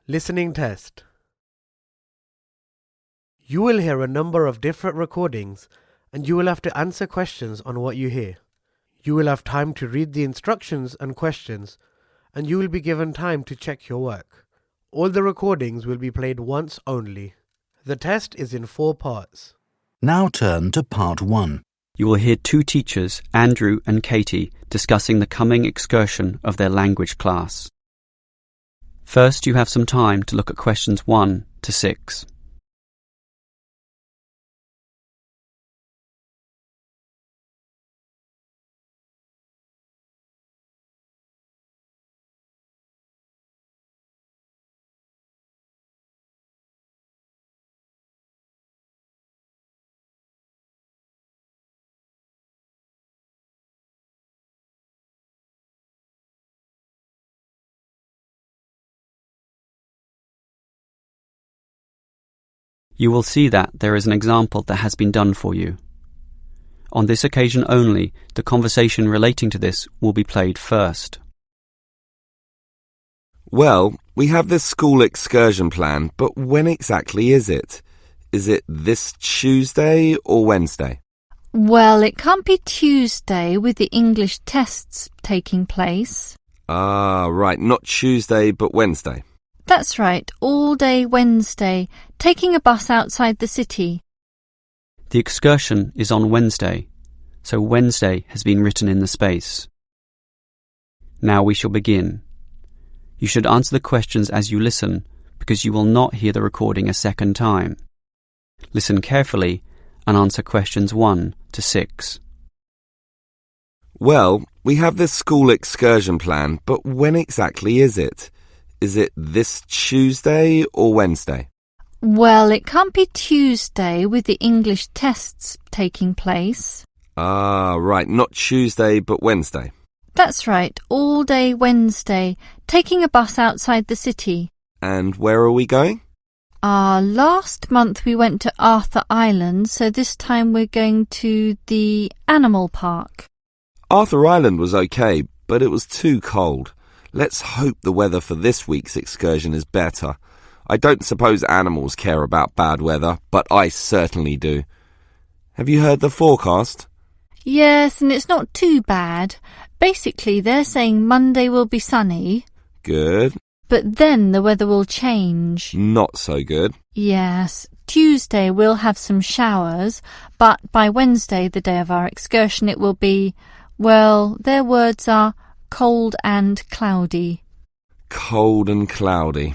Listening test. You will hear a number of different recordings and you will have to answer questions on what you hear. You will have time to read the instructions and questions and you will be given time to check your work. All the recordings will be played once only. The test is in 4 parts. Now turn to part 1. You will hear 2 teachers, Andrew and Katie, discussing the coming excursion of their language class. First, you have some time to look at questions 1 to 6. You will see that there is an example that has been done for you. On this occasion only, the conversation relating to this will be played first. Well, we have this school excursion plan, but when exactly is it? Is it this Tuesday or Wednesday? Well, it can't be Tuesday with the English tests taking place. Ah, right, not Tuesday but Wednesday. That's right, all day Wednesday, taking a bus outside the city. The excursion is on Wednesday, so Wednesday has been written in the space. Now we shall begin. You should answer the questions as you listen, because you will not hear the recording a second time. Listen carefully and answer questions 1 to 6. Well, we have this school excursion plan, but when exactly is it? Is it this Tuesday or Wednesday? Well, it can't be Tuesday with the English tests taking place. Ah, right, not Tuesday but Wednesday. That's right, all day Wednesday, taking a bus outside the city. And where are we going? Last month we went to Arthur Island, so this time we're going to the animal park. Arthur Island was okay, but it was too cold. Let's hope the weather for this week's excursion is better. I don't suppose animals care about bad weather, but I certainly do. Have you heard the forecast? Yes, and it's not too bad. Basically, they're saying Monday will be sunny. Good. But then the weather will change. Not so good. Yes, Tuesday we'll have some showers, but by Wednesday, the day of our excursion, it will be, well, their words are cold and cloudy. Cold and cloudy.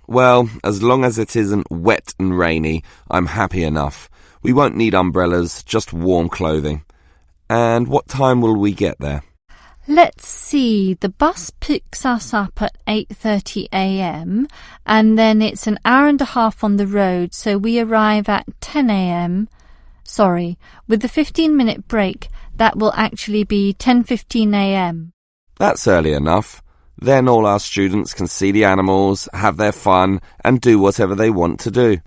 Well, as long as it isn't wet and rainy, I'm happy enough. We won't need umbrellas, just warm clothing. And what time will we get there? Let's see, the bus picks us up at 8:30 a.m. and then it's an hour and a half on the road, so we arrive at 10 a.m. Sorry, with the 15-minute break, that will actually be 10:15 a.m. That's early enough. Then all our students can see the animals, have their fun, and do whatever they want to do.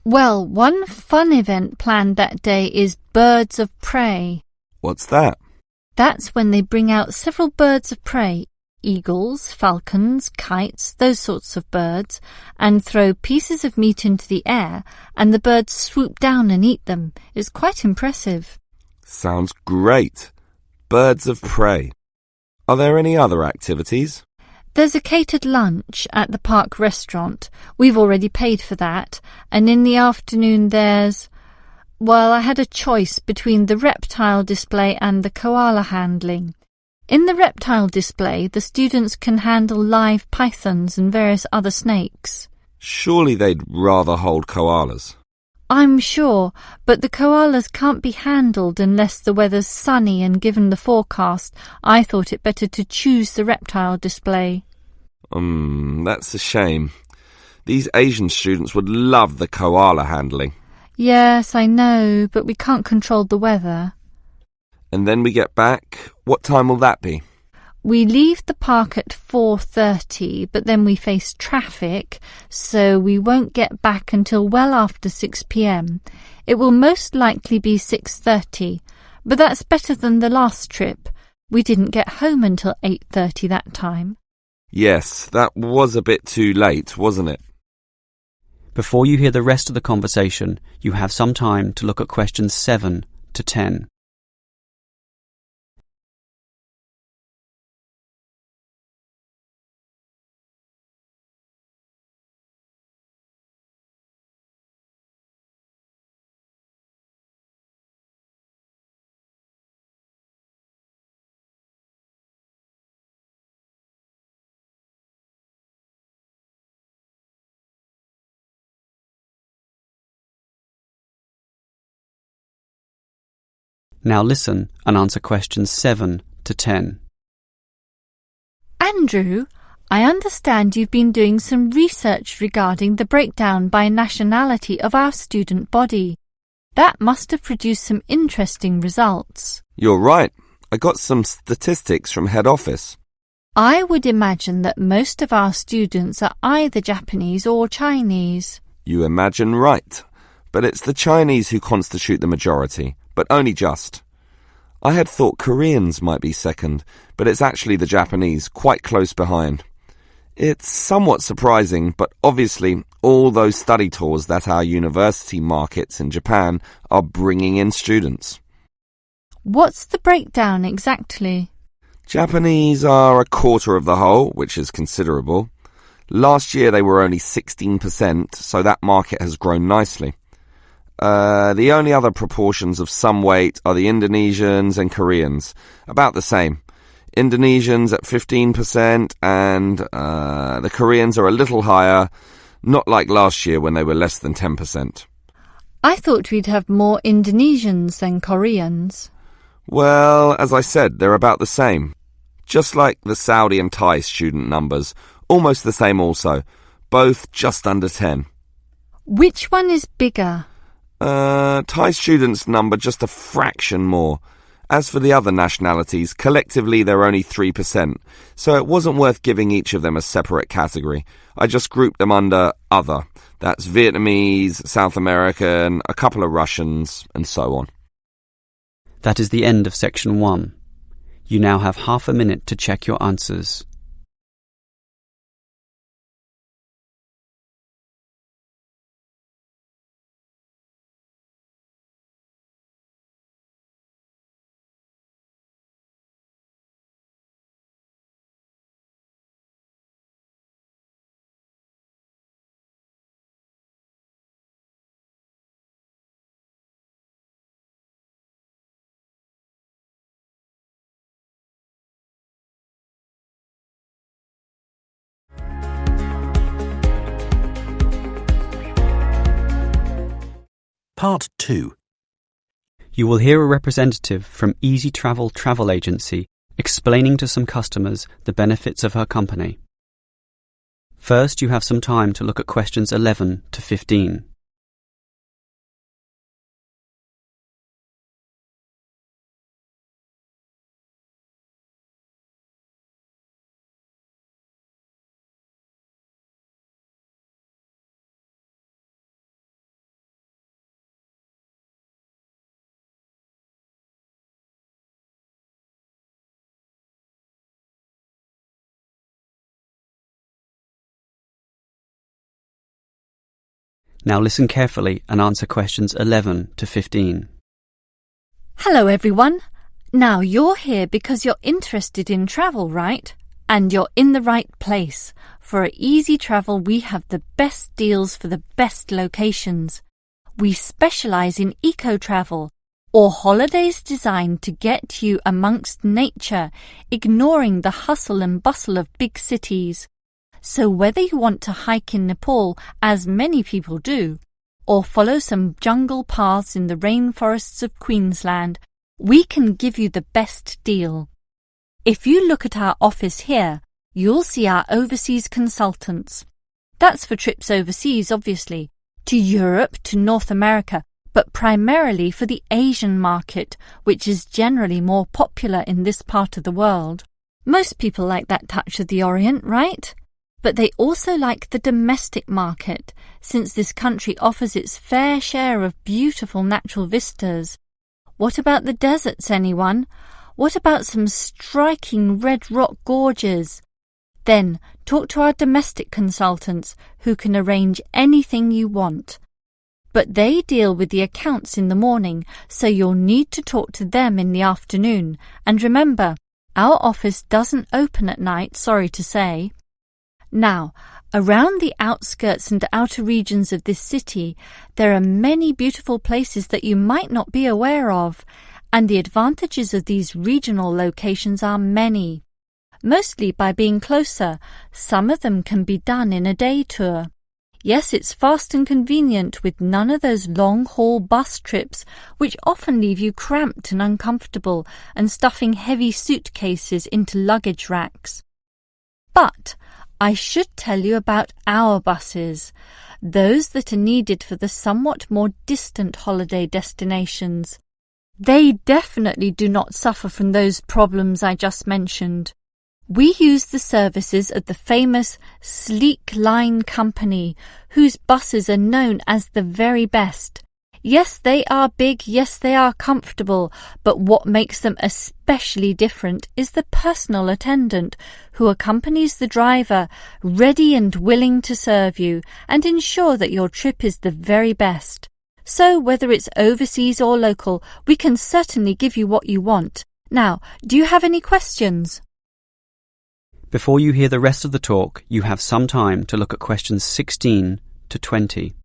Well, one fun event planned that day is Birds of Prey. What's that? That's when they bring out several birds of prey, eagles, falcons, kites, those sorts of birds, and throw pieces of meat into the air, and the birds swoop down and eat them. It's quite impressive. Sounds great. Birds of prey. Are there any other activities? There's a catered lunch at the park restaurant. We've already paid for that. And in the afternoon there's... Well, I had a choice between the reptile display and the koala handling. In the reptile display, the students can handle live pythons and various other snakes. Surely they'd rather hold koalas. I'm sure, but the koalas can't be handled unless the weather's sunny, and given the forecast, I thought it better to choose the reptile display. That's a shame. These Asian students would love the koala handling. Yes, I know, but we can't control the weather. And then we get back. What time will that be? We leave the park at 4:30, but then we face traffic, so we won't get back until well after 6 p.m. It will most likely be 6:30, but that's better than the last trip. We didn't get home until 8:30 that time. Yes, that was a bit too late, wasn't it? Before you hear the rest of the conversation, you have some time to look at questions 7 to 10. Now listen and answer questions 7 to 10. Andrew, I understand you've been doing some research regarding the breakdown by nationality of our student body. That must have produced some interesting results. You're right. I got some statistics from head office. I would imagine that most of our students are either Japanese or Chinese. You imagine right. But it's the Chinese who constitute the majority, but only just. I had thought Koreans might be second, but it's actually the Japanese, quite close behind. It's somewhat surprising, but obviously all those study tours that our university markets in Japan are bringing in students. What's the breakdown exactly? Japanese are a quarter of the whole, which is considerable. Last year they were only 16%, so that market has grown nicely. The only other proportions of some weight are the Indonesians and Koreans, about the same. Indonesians at 15% and the Koreans are a little higher, not like last year when they were less than 10%. I thought we'd have more Indonesians than Koreans. Well, as I said, they're about the same. Just like the Saudi and Thai student numbers, almost the same also, both just under 10. Which one is bigger? Thai students number just a fraction more. As for the other nationalities, collectively they're only 3%, so it wasn't worth giving each of them a separate category. I just grouped them under other. That's Vietnamese, South American, a couple of Russians, and so on. That is the end of section 1. You now have half a minute to check your answers. Part 2. You will hear a representative from Easy Travel Travel Agency explaining to some customers the benefits of her company. First, you have some time to look at questions 11 to 15. Now listen carefully and answer questions 11 to 15. Hello everyone. Now you're here because you're interested in travel, right? And you're in the right place. For Easy Travel we have the best deals for the best locations. We specialize in eco-travel, or holidays designed to get you amongst nature, ignoring the hustle and bustle of big cities. So whether you want to hike in Nepal, as many people do, or follow some jungle paths in the rainforests of Queensland, we can give you the best deal. If you look at our office here, you'll see our overseas consultants. That's for trips overseas, obviously, to Europe, to North America, but primarily for the Asian market, which is generally more popular in this part of the world. Most people like that touch of the Orient, right? But they also like the domestic market, since this country offers its fair share of beautiful natural vistas. What about the deserts, anyone? What about some striking red rock gorges? Then talk to our domestic consultants who can arrange anything you want. But they deal with the accounts in the morning, so you'll need to talk to them in the afternoon. And remember, our office doesn't open at night, sorry to say. Now, around the outskirts and outer regions of this city, there are many beautiful places that you might not be aware of, and the advantages of these regional locations are many. Mostly by being closer, some of them can be done in a day tour. Yes, it's fast and convenient with none of those long-haul bus trips which often leave you cramped and uncomfortable and stuffing heavy suitcases into luggage racks. But I should tell you about our buses, those that are needed for the somewhat more distant holiday destinations. They definitely do not suffer from those problems I just mentioned. We use the services of the famous Sleek Line Company, whose buses are known as the very best. Yes, they are big, yes, they are comfortable, but what makes them especially different is the personal attendant who accompanies the driver, ready and willing to serve you and ensure that your trip is the very best. So whether it's overseas or local, we can certainly give you what you want. Now, do you have any questions? Before you hear the rest of the talk, you have some time to look at questions 16 to 20.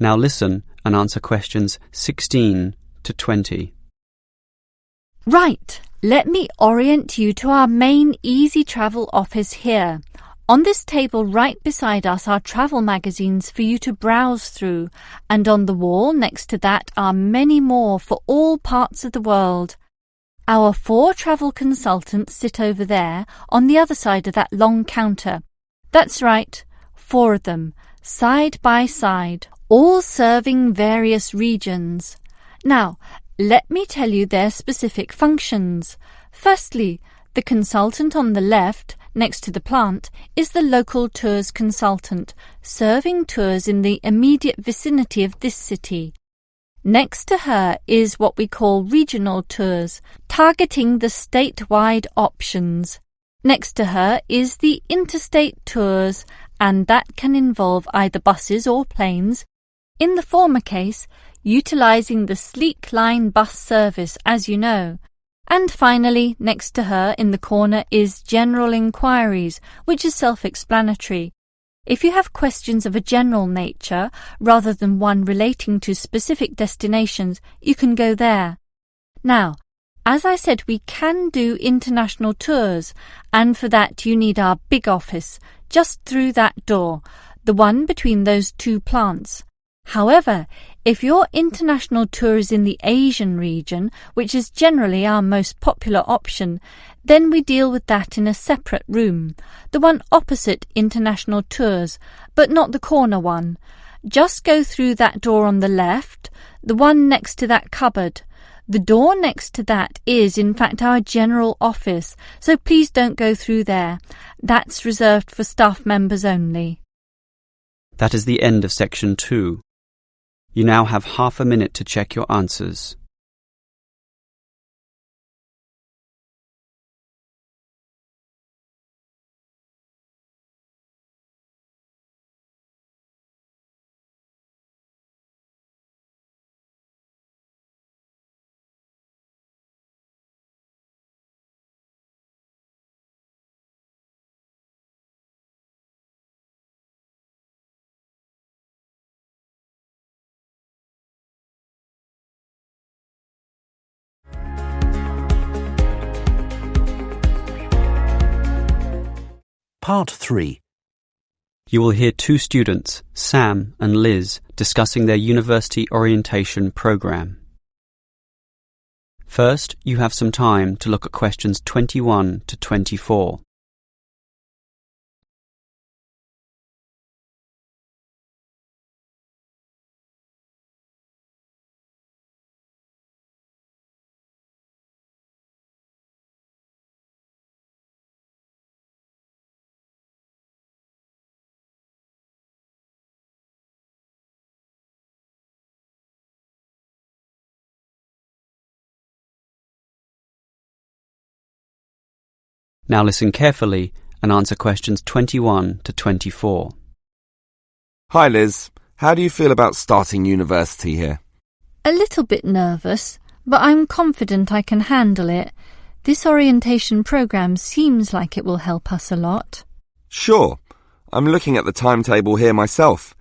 Now listen and answer questions 16 to 20. Right, let me orient you to our main Easy Travel office here. On this table right beside us are travel magazines for you to browse through, and on the wall next to that are many more for all parts of the world. Our 4 travel consultants sit over there on the other side of that long counter. That's right, 4 of them, side by side, all serving various regions. Now, let me tell you their specific functions. Firstly, the consultant on the left, next to the plant, is the local tours consultant, serving tours in the immediate vicinity of this city. Next to her is what we call regional tours, targeting the statewide options. Next to her is the interstate tours, and that can involve either buses or planes. In the former case, utilising the Sleek Line bus service, as you know. And finally, next to her in the corner is General Inquiries, which is self-explanatory. If you have questions of a general nature, rather than one relating to specific destinations, you can go there. Now, as I said, we can do international tours, and for that you need our big office, just through that door, the one between those 2 plants. However, if your international tour is in the Asian region, which is generally our most popular option, then we deal with that in a separate room, the one opposite international tours, but not the corner one. Just go through that door on the left, the one next to that cupboard. The door next to that is, in fact, our general office, so please don't go through there. That's reserved for staff members only. That is the end of section 2. You now have half a minute to check your answers. Part 3. You will hear 2 students, Sam and Liz, discussing their university orientation program. First, you have some time to look at questions 21 to 24. Now listen carefully and answer questions 21 to 24. Hi Liz, how do you feel about starting university here? A little bit nervous, but I'm confident I can handle it. This orientation programme seems like it will help us a lot. Sure. I'm looking at the timetable here myself.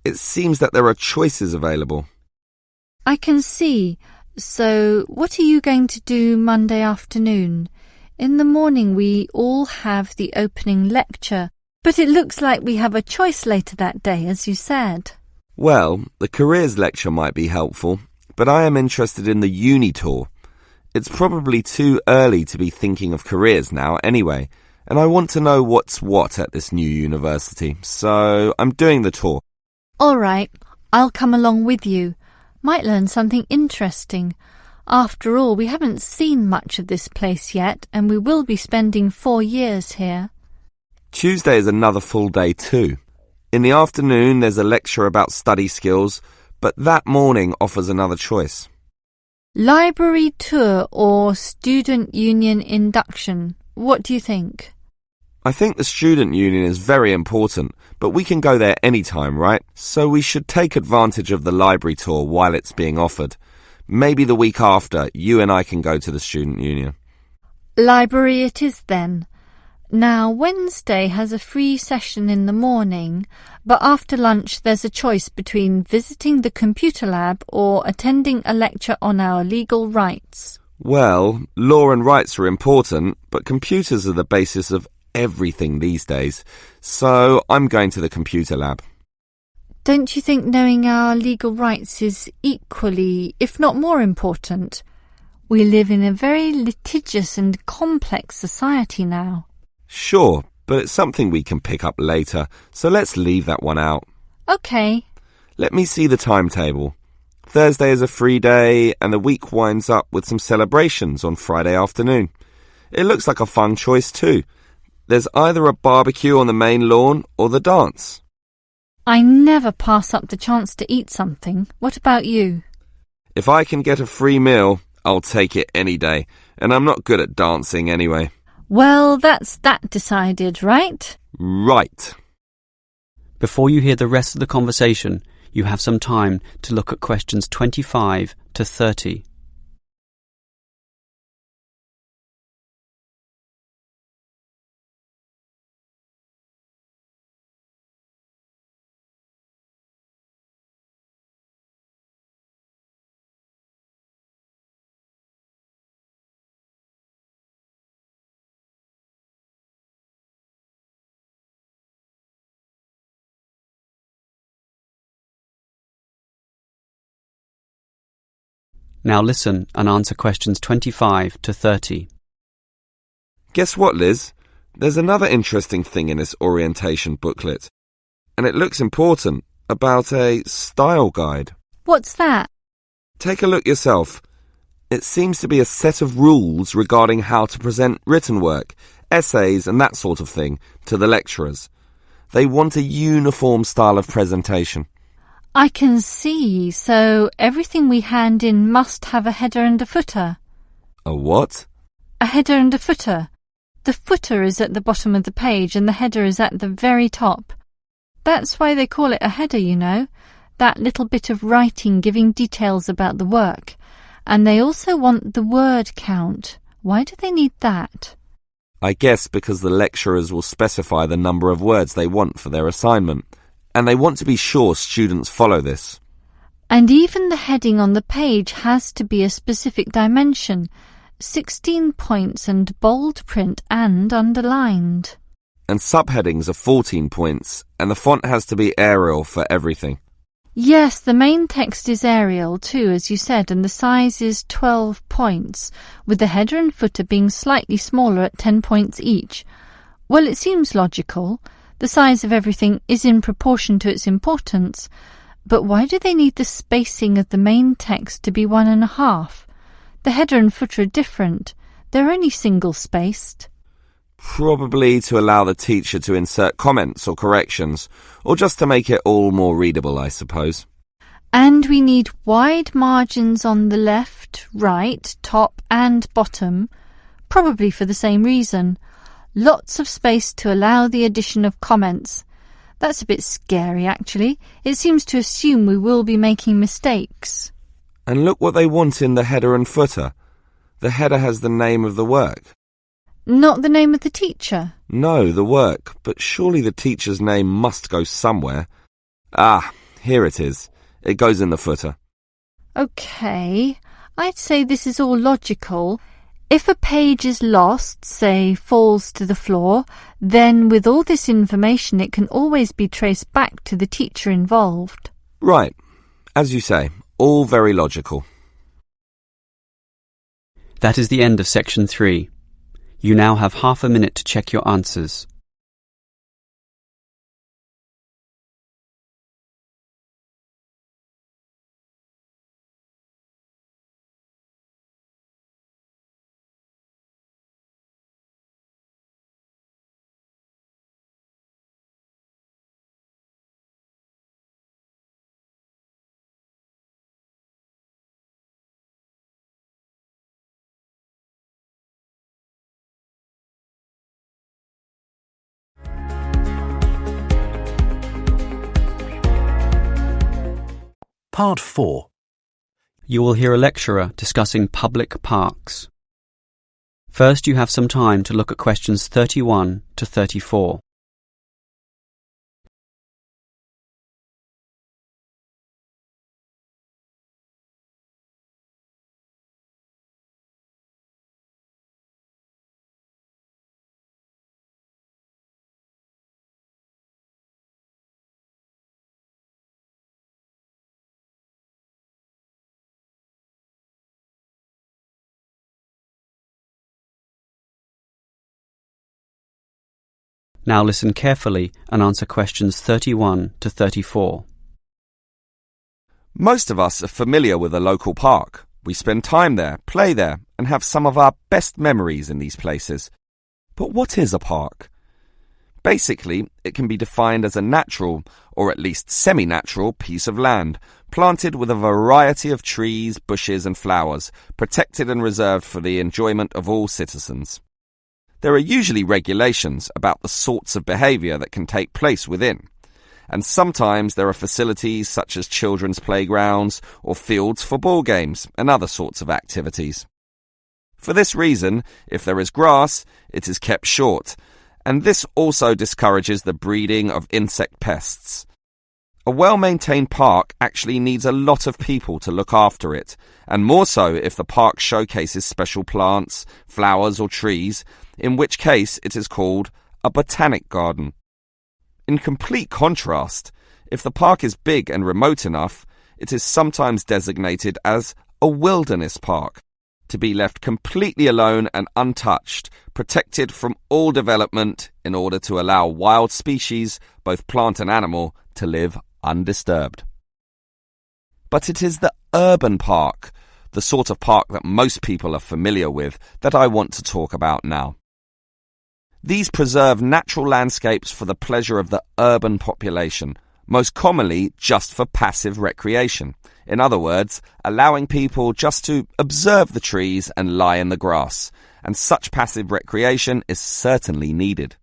It seems that there are choices available. I can see. So, what are you going to do Monday afternoon? In the morning we all have the opening lecture, but it looks like we have a choice later that day, as you said. Well, the careers lecture might be helpful, but I am interested in the uni tour. It's probably too early to be thinking of careers now anyway, and I want to know what's what at this new university, so I'm doing the tour. All right, I'll come along with you. Might learn something interesting. After all, we haven't seen much of this place yet, and we will be spending 4 years here. Tuesday is another full day too. In the afternoon there's a lecture about study skills, but that morning offers another choice. Library tour or student union induction? What do you think? I think the student union is very important, but we can go there any time, right? So we should take advantage of the library tour while it's being offered. Maybe the week after, you and I can go to the student union. Library it is then. Now, Wednesday has a free session in the morning, but after lunch there's a choice between visiting the computer lab or attending a lecture on our legal rights. Well, law and rights are important, but computers are the basis of everything these days, so I'm going to the computer lab. Don't you think knowing our legal rights is equally, if not more important? We live in a very litigious and complex society now. Sure, but it's something we can pick up later, so let's leave that one out. OK. Let me see the timetable. Thursday is a free day, and the week winds up with some celebrations on Friday afternoon. It looks like a fun choice too. There's either a barbecue on the main lawn or the dance. I never pass up the chance to eat something. What about you? If I can get a free meal, I'll take it any day, and I'm not good at dancing anyway. Well, that's that decided, right? Right. Before you hear the rest of the conversation, you have some time to look at questions 25 to 30. Now listen and answer questions 25 to 30. Guess what, Liz? There's another interesting thing in this orientation booklet, and it looks important, about a style guide. What's that? Take a look yourself. It seems to be a set of rules regarding how to present written work, essays and that sort of thing to the lecturers. They want a uniform style of presentation. I can see, so everything we hand in must have a header and a footer. A what? A header and a footer. The footer is at the bottom of the page and the header is at the very top. That's why they call it a header, you know, that little bit of writing giving details about the work. And they also want the word count. Why do they need that? I guess because the lecturers will specify the number of words they want for their assignment. And they want to be sure students follow this. And even the heading on the page has to be a specific dimension, 16 points and bold print and underlined. And subheadings are 14 points, and the font has to be Arial for everything. Yes, the main text is Arial too, as you said, and the size is 12 points, with the header and footer being slightly smaller at 10 points each. Well, it seems logical. The size of everything is in proportion to its importance, but why do they need the spacing of the main text to be 1.5? The header and footer are different. They're only single-spaced. Probably to allow the teacher to insert comments or corrections, or just to make it all more readable, I suppose. And we need wide margins on the left, right, top and bottom, probably for the same reason. Lots of space to allow the addition of comments. That's a bit scary, actually. It seems to assume we will be making mistakes. And look what they want in the header and footer. The header has the name of the work. Not the name of the teacher? No, the work, but surely the teacher's name must go somewhere. Ah, here it is. It goes in the footer. OK, I'd say this is all logical. If a page is lost, say falls to the floor, then with all this information it can always be traced back to the teacher involved. Right. As you say, all very logical. That is the end of section 3. You now have half a minute to check your answers. Part 4. You will hear a lecturer discussing public parks. First, you have some time to look at questions 31 to 34. Now listen carefully and answer questions 31 to 34. Most of us are familiar with a local park. We spend time there, play there, and have some of our best memories in these places. But what is a park? Basically, it can be defined as a natural, or at least semi-natural, piece of land, planted with a variety of trees, bushes and flowers, protected and reserved for the enjoyment of all citizens. There are usually regulations about the sorts of behaviour that can take place within, and sometimes there are facilities such as children's playgrounds or fields for ball games and other sorts of activities. For this reason, if there is grass, it is kept short, and this also discourages the breeding of insect pests. A well-maintained park actually needs a lot of people to look after it, and more so if the park showcases special plants, flowers or trees, in which case it is called a botanic garden. In complete contrast, if the park is big and remote enough, it is sometimes designated as a wilderness park, to be left completely alone and untouched, protected from all development in order to allow wild species, both plant and animal, to live undisturbed. But it is the urban park, the sort of park that most people are familiar with, that I want to talk about now. These preserve natural landscapes for the pleasure of the urban population, most commonly just for passive recreation. In other words, allowing people just to observe the trees and lie in the grass, and such passive recreation is certainly needed.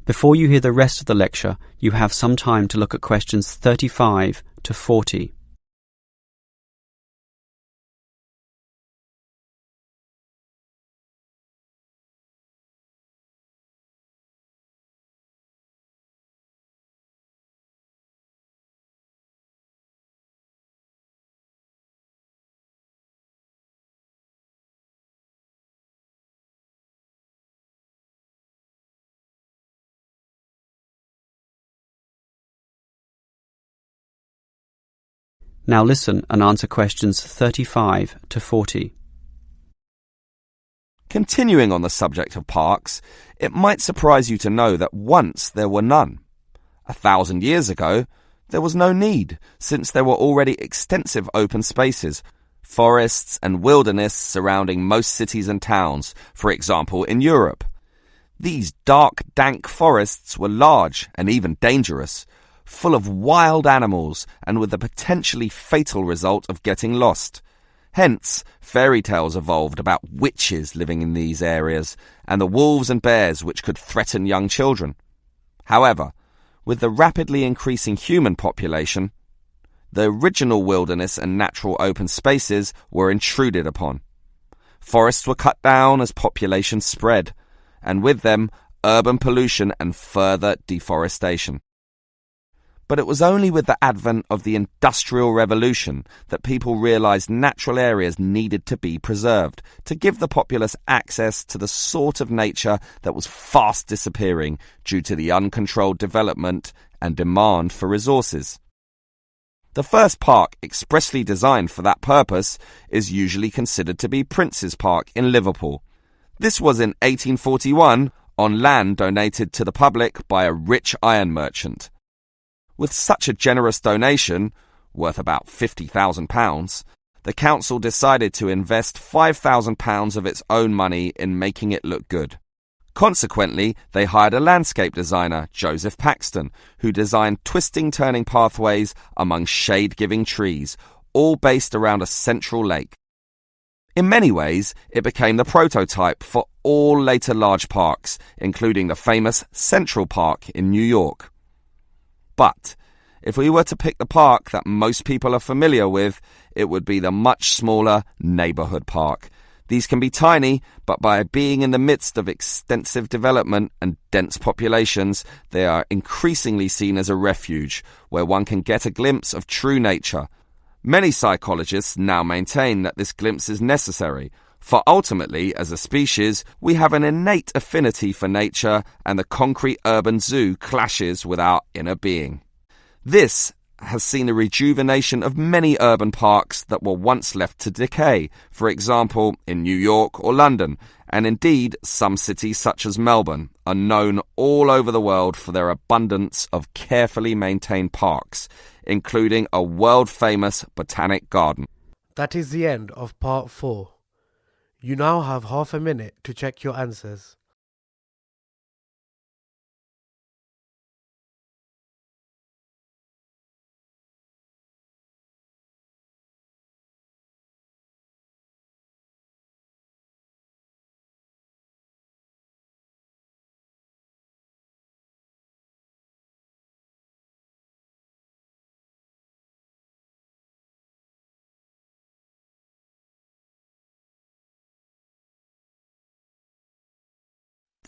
Before you hear the rest of the lecture, you have some time to look at questions 35 to 40. Now listen and answer questions 35 to 40. Continuing on the subject of parks, it might surprise you to know that once there were none. 1,000 years ago, there was no need, since there were already extensive open spaces, forests and wilderness surrounding most cities and towns, for example in Europe. These dark, dank forests were large and even dangerous, full of wild animals and with the potentially fatal result of getting lost. Hence, fairy tales evolved about witches living in these areas and the wolves and bears which could threaten young children. However, with the rapidly increasing human population, the original wilderness and natural open spaces were intruded upon. Forests were cut down as population spread, and with them, urban pollution and further deforestation. But it was only with the advent of the Industrial Revolution that people realized natural areas needed to be preserved to give the populace access to the sort of nature that was fast disappearing due to the uncontrolled development and demand for resources. The first park expressly designed for that purpose is usually considered to be Prince's Park in Liverpool. This was in 1841 on land donated to the public by a rich iron merchant. With such a generous donation, worth about £50,000, the council decided to invest £5,000 of its own money in making it look good. Consequently, they hired a landscape designer, Joseph Paxton, who designed twisting turning pathways among shade-giving trees, all based around a central lake. In many ways, it became the prototype for all later large parks, including the famous Central Park in New York. But if we were to pick the park that most people are familiar with, it would be the much smaller neighborhood park. These can be tiny, but by being in the midst of extensive development and dense populations, they are increasingly seen as a refuge where one can get a glimpse of true nature. Many psychologists now maintain that this glimpse is necessary, for ultimately, as a species, we have an innate affinity for nature, and the concrete urban zoo clashes with our inner being. This has seen the rejuvenation of many urban parks that were once left to decay, for example, in New York or London, and indeed some cities such as Melbourne are known all over the world for their abundance of carefully maintained parks, including a world-famous botanic garden. That is the end of part 4. You now have half a minute to check your answers.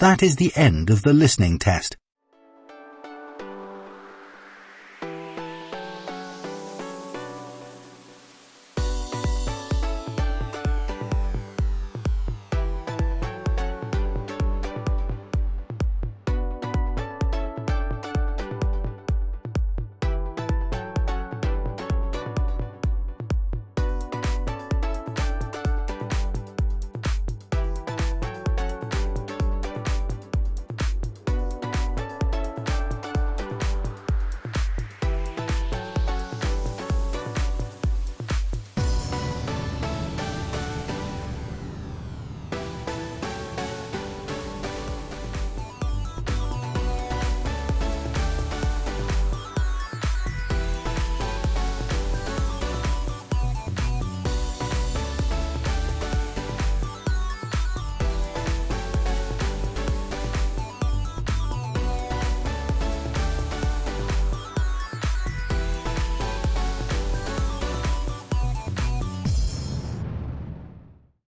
That is the end of the listening test.